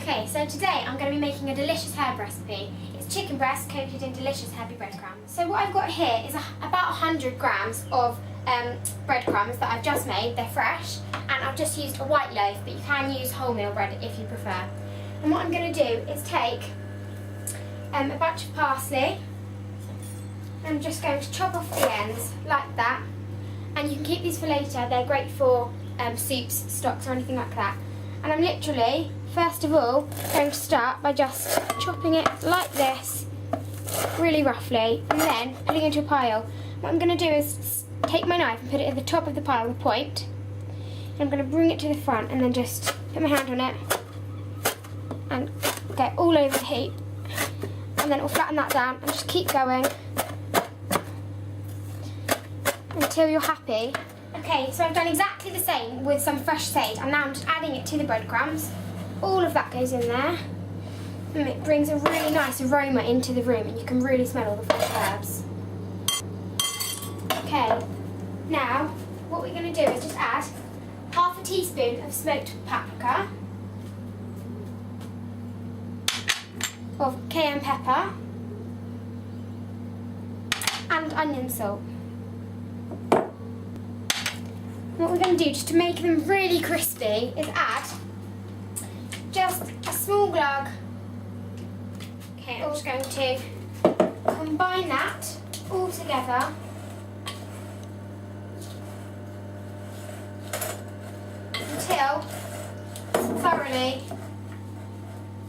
Okay, so today I'm going to be making a delicious herb recipe. It's chicken breast coated in delicious herby breadcrumbs. So what I've got here is about 100 grams of breadcrumbs that I've just made. They're fresh, and I've just used a white loaf, but you can use wholemeal bread if you prefer. And what I'm going to do is take a bunch of parsley. I'm just going to chop off the ends like that, and you can keep these for later. They're great for soups, stocks, or anything like that. And I'm literally, first of all, going to start by just chopping it like this, really roughly, and then putting it into a pile. What I'm going to do is take my knife and put it at the top of the pile, the point, and I'm going to bring it to the front and then just put my hand on it and get all over the heap, and then it will flatten that down, and just keep going until you're happy. Okay, so I've done exactly the same with some fresh sage, and now I'm just adding it to the breadcrumbs. All of that goes in there, and it brings a really nice aroma into the room, and you can really smell all the fresh herbs. Okay, now what we're going to do is just add half a teaspoon of smoked paprika, of cayenne pepper, and onion salt. What we're going to do, just to make them really crispy, is add just a small glug. Okay, I'm just going to combine that all together until it's thoroughly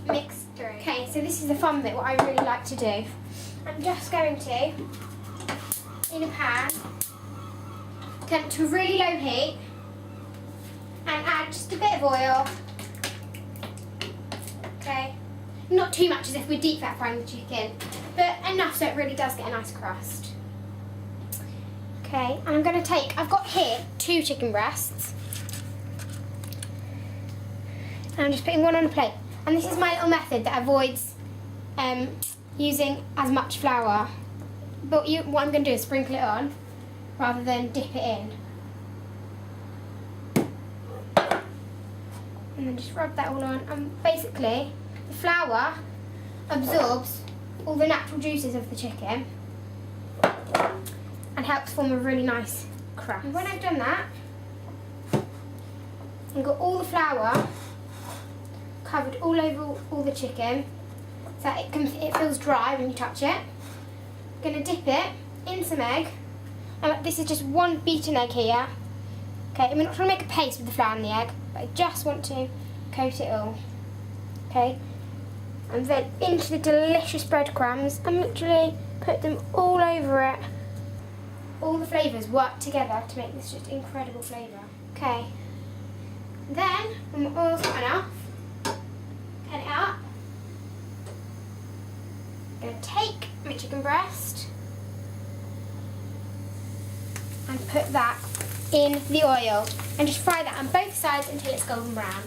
mixed through. Okay, so this is the fun bit, what I really like to do. I'm just going to, in a pan, turn it to a really low heat and add just a bit of oil. Okay, not too much as if we're deep fat frying the chicken, but enough so it really does get a nice crust. Okay, and I'm going to take, I've got here 2 chicken breasts, and I'm just putting one on a plate. And this is my little method that avoids using as much flour, but what I'm going to do is sprinkle it on rather than dip it in. And then just rub that all on, and basically the flour absorbs all the natural juices of the chicken and helps form a really nice crust. And when I've done that, I've got all the flour covered all over all the chicken so that it feels dry when you touch it. I'm going to dip it in some egg. This is just 1 beaten egg here. Okay, and we're not trying to make a paste with the flour and the egg, but I just want to coat it all. Okay, and then into the delicious breadcrumbs and literally put them all over it. All the flavours work together to make this just incredible flavour. Okay, then when the oil's hot enough, turn it up. I'm going to take my chicken breast and put that in the oil and just fry that on both sides until it's golden brown.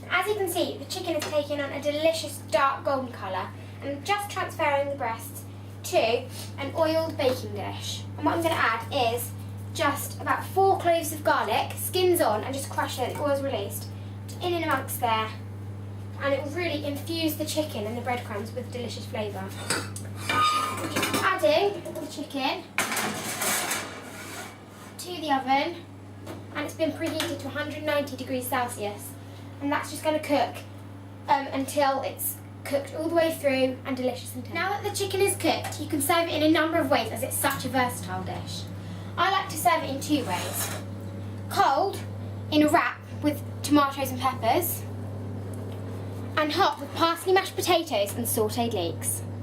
As you can see, the chicken is taking on a delicious dark golden colour, and I'm just transferring the breasts to an oiled baking dish. And what I'm going to add is just about 4 cloves of garlic, skins on, and just crush it, the oil's released, in and amongst there, and it will really infuse the chicken and the breadcrumbs with delicious flavour. Just adding the chicken to the oven, and it's been preheated to 190 degrees Celsius, and that's just going to cook until it's cooked all the way through and delicious and tender. Now that the chicken is cooked, you can serve it in a number of ways as it's such a versatile dish. I like to serve it in 2 ways. Cold, in a wrap with tomatoes and peppers, and hot with parsley, mashed potatoes and sautéed leeks.